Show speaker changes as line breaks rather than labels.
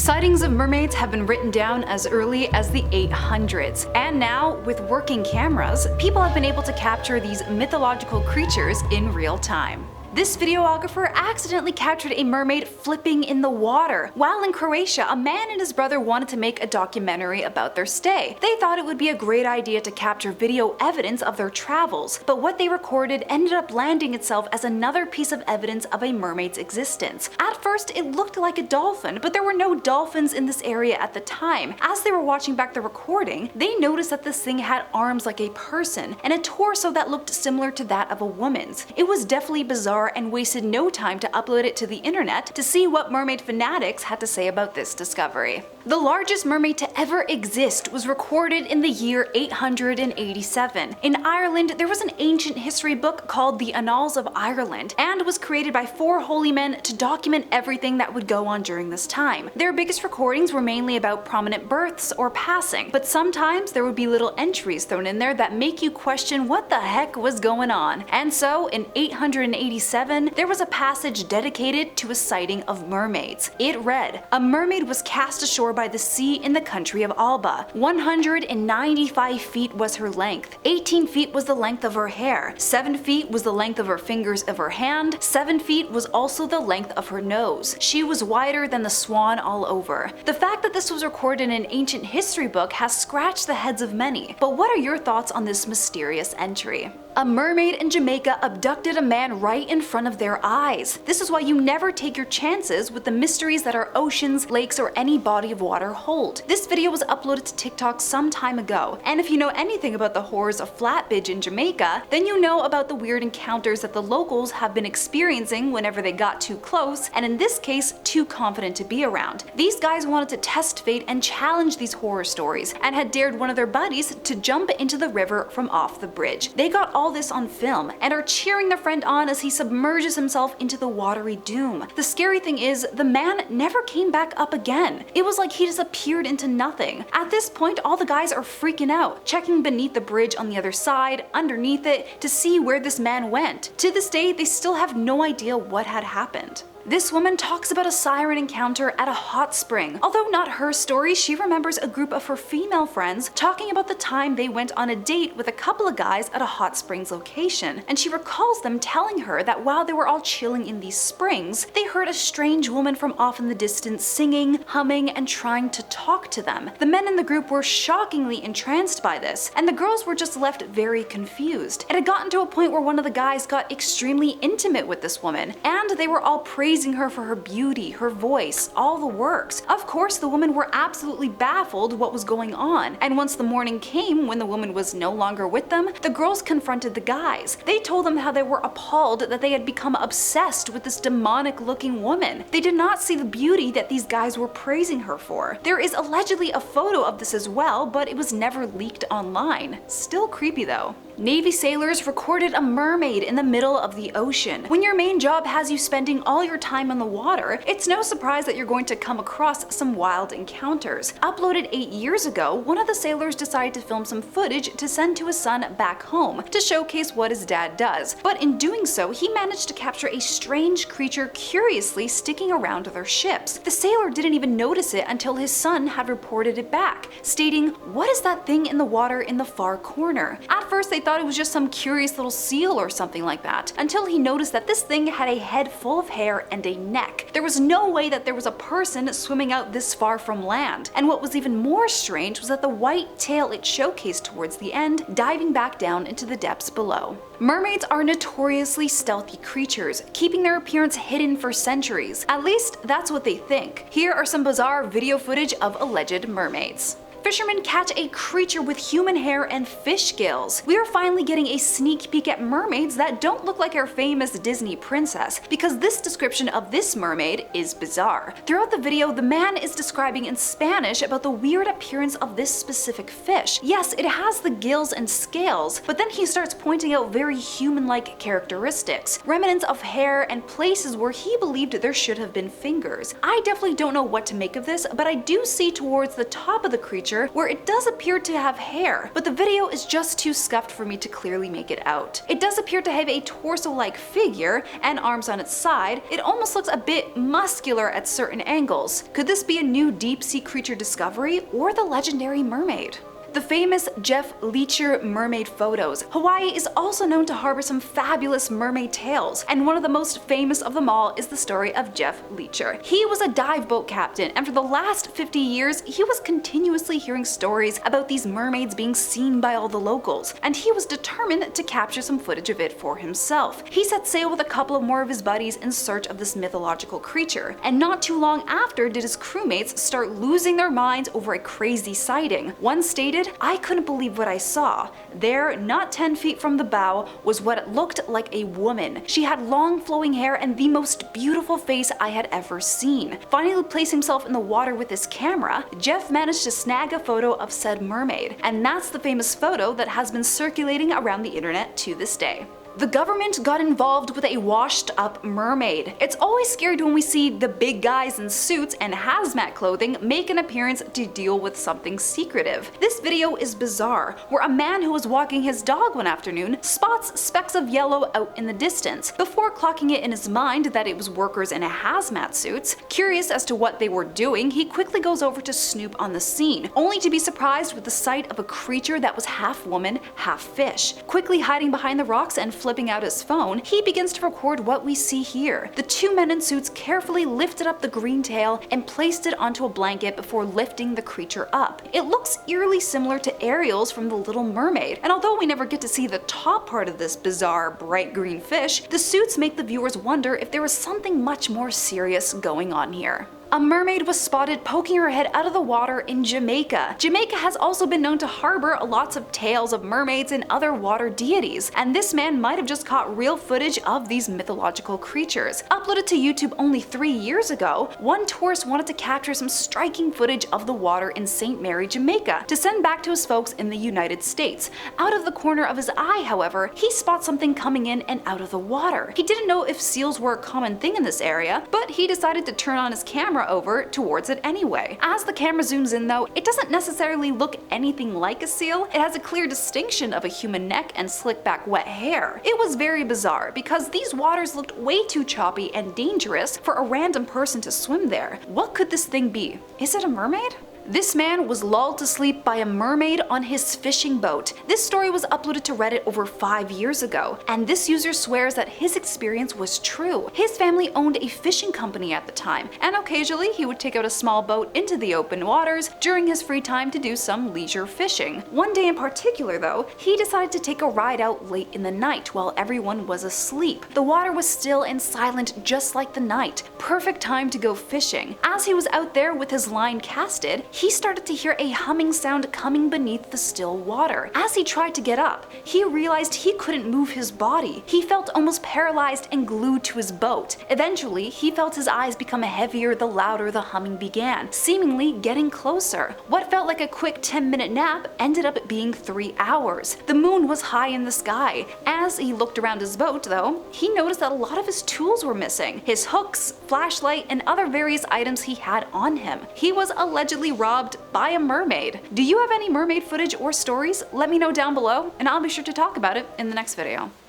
Sightings of mermaids have been written down as early as the 800s, and now, with working cameras, people have been able to capture these mythological creatures in real time. This videographer accidentally captured a mermaid flipping in the water. While in Croatia, a man and his brother wanted to make a documentary about their stay. They thought it would be a great idea to capture video evidence of their travels, but what they recorded ended up landing itself as another piece of evidence of a mermaid's existence. At first, it looked like a dolphin, but there were no dolphins in this area at the time. As they were watching back the recording, they noticed that this thing had arms like a person and a torso that looked similar to that of a woman's. It was definitely bizarre and wasted no time to upload it to the internet to see what mermaid fanatics had to say about this discovery. The largest mermaid to ever exist was recorded in the year 887. In Ireland, there was an ancient history book called the Annals of Ireland, and was created by 4 holy men to document everything that would go on during this time. Their biggest recordings were mainly about prominent births or passing, but sometimes there would be little entries thrown in there that make you question what the heck was going on. And so, in 887, there was a passage dedicated to a sighting of mermaids. It read, "A mermaid was cast ashore by the sea in the country of Alba. 195 feet was her length. 18 feet was the length of her hair. 7 feet was the length of her fingers of her hand. 7 feet was also the length of her nose. She was wider than the swan all over." The fact that this was recorded in an ancient history book has scratched the heads of many, but what are your thoughts on this mysterious entry? A mermaid in Jamaica abducted a man right in front of their eyes. This is why you never take your chances with the mysteries that our oceans, lakes, or any body of water hold. This video was uploaded to TikTok some time ago, and if you know anything about the horrors of flatbidge in Jamaica, then you know about the weird encounters that the locals have been experiencing whenever they got too close, and in this case, too confident to be around. These guys wanted to test fate and challenge these horror stories, and had dared one of their buddies to jump into the river from off the bridge. They got all this on film and are cheering their friend on as he submerges himself into the watery doom. The scary thing is, the man never came back up again. It was like he disappeared into nothing. At this point, all the guys are freaking out, checking beneath the bridge on the other side, underneath it, to see where this man went. To this day, they still have no idea what had happened. This woman talks about a siren encounter at a hot spring. Although not her story, she remembers a group of her female friends talking about the time they went on a date with a couple of guys at a hot springs location, and she recalls them telling her that while they were all chilling in these springs, they heard a strange woman from off in the distance singing, humming, and trying to talk to them. The men in the group were shockingly entranced by this, and the girls were just left very confused. It had gotten to a point where one of the guys got extremely intimate with this woman, and they were all praising her for her beauty, her voice, all the works. Of course, the women were absolutely baffled what was going on, and once the morning came when the woman was no longer with them, the girls confronted the guys. They told them how they were appalled that they had become obsessed with this demonic looking woman. They did not see the beauty that these guys were praising her for. There is allegedly a photo of this as well, but it was never leaked online. Still creepy though. Navy sailors recorded a mermaid in the middle of the ocean. When your main job has you spending all your time on the water, it's no surprise that you're going to come across some wild encounters. Uploaded 8 years ago, one of the sailors decided to film some footage to send to his son back home to showcase what his dad does. But in doing so, he managed to capture a strange creature curiously sticking around their ships. The sailor didn't even notice it until his son had reported it back, stating, "What is that thing in the water in the far corner?" At first they thought it was just some curious little seal or something like that, until he noticed that this thing had a head full of hair and a neck. There was no way that there was a person swimming out this far from land, and what was even more strange was that the white tail it showcased towards the end, diving back down into the depths below. Mermaids are notoriously stealthy creatures, keeping their appearance hidden for centuries. At least that's what they think. Here are some bizarre video footage of alleged mermaids. Fishermen catch a creature with human hair and fish gills. We are finally getting a sneak peek at mermaids that don't look like our famous Disney princess, because this description of this mermaid is bizarre. Throughout the video, the man is describing in Spanish about the weird appearance of this specific fish. Yes, it has the gills and scales, but then he starts pointing out very human-like characteristics, remnants of hair, and places where he believed there should have been fingers. I definitely don't know what to make of this, but I do see towards the top of the creature creature where it does appear to have hair, but the video is just too scuffed for me to clearly make it out. It does appear to have a torso-like figure and arms on its side. It almost looks a bit muscular at certain angles. Could this be a new deep-sea creature discovery or the legendary mermaid? The famous Jeff LEICHER mermaid photos. Hawaii is also known to harbor some fabulous mermaid tales, and one of the most famous of them all is the story of Jeff LEICHER. He was a dive boat captain, and for the last 50 years, he was continuously hearing stories about these mermaids being seen by all the locals, and he was determined to capture some footage of it for himself. He set sail with a couple of more of his buddies in search of this mythological creature, and not too long after did his crewmates start losing their minds over a crazy sighting. One stated, "I couldn't believe what I saw. There, not 10 feet from the bow, was what looked like a woman. She had long flowing hair and the most beautiful face I had ever seen." Finally placing himself in the water with his camera, Jeff managed to snag a photo of said mermaid, and that's the famous photo that has been circulating around the internet to this day. The government got involved with a washed up mermaid. It's always scary when we see the big guys in suits and hazmat clothing make an appearance to deal with something secretive. This video is bizarre, where a man who was walking his dog one afternoon spots specks of yellow out in the distance. Before clocking it in his mind that it was workers in a hazmat suits, curious as to what they were doing, he quickly goes over to snoop on the scene, only to be surprised with the sight of a creature that was half woman, half fish. Quickly hiding behind the rocks and flipping out his phone, he begins to record what we see here. The two men in suits carefully lifted up the green tail and placed it onto a blanket before lifting the creature up. It looks eerily similar to Ariel's from The Little Mermaid, and although we never get to see the top part of this bizarre bright green fish, the suits make the viewers wonder if there was something much more serious going on here. A mermaid was spotted poking her head out of the water in Jamaica. Jamaica has also been known to harbor lots of tales of mermaids and other water deities, and this man might have just caught real footage of these mythological creatures. Uploaded to YouTube only 3 years ago, one tourist wanted to capture some striking footage of the water in St. Mary, Jamaica, to send back to his folks in the United States. Out of the corner of his eye, however, he spots something coming in and out of the water. He didn't know if seals were a common thing in this area, but he decided to turn on his camera over towards it anyway. As the camera zooms in though, it doesn't necessarily look anything like a seal. It has a clear distinction of a human neck and slick back wet hair. It was very bizarre because these waters looked way too choppy and dangerous for a random person to swim there. What could this thing be? Is it a mermaid? This man was lulled to sleep by a mermaid on his fishing boat. This story was uploaded to Reddit over 5 years ago, and this user swears that his experience was true. His family owned a fishing company at the time, and occasionally he would take out a small boat into the open waters during his free time to do some leisure fishing. One day in particular though, he decided to take a ride out late in the night while everyone was asleep. The water was still and silent just like the night. Perfect time to go fishing. As he was out there with his line casted, he started to hear a humming sound coming beneath the still water. As he tried to get up, he realized he couldn't move his body. He felt almost paralyzed and glued to his boat. Eventually, he felt his eyes become heavier the louder the humming began, seemingly getting closer. What felt like a quick 10-minute nap ended up being 3 hours. The moon was high in the sky. As he looked around his boat though, he noticed that a lot of his tools were missing. His hooks, flashlight, and other various items he had on him. He was allegedly robbed by a mermaid. Do you have any mermaid footage or stories? Let me know down below, and I'll be sure to talk about it in the next video.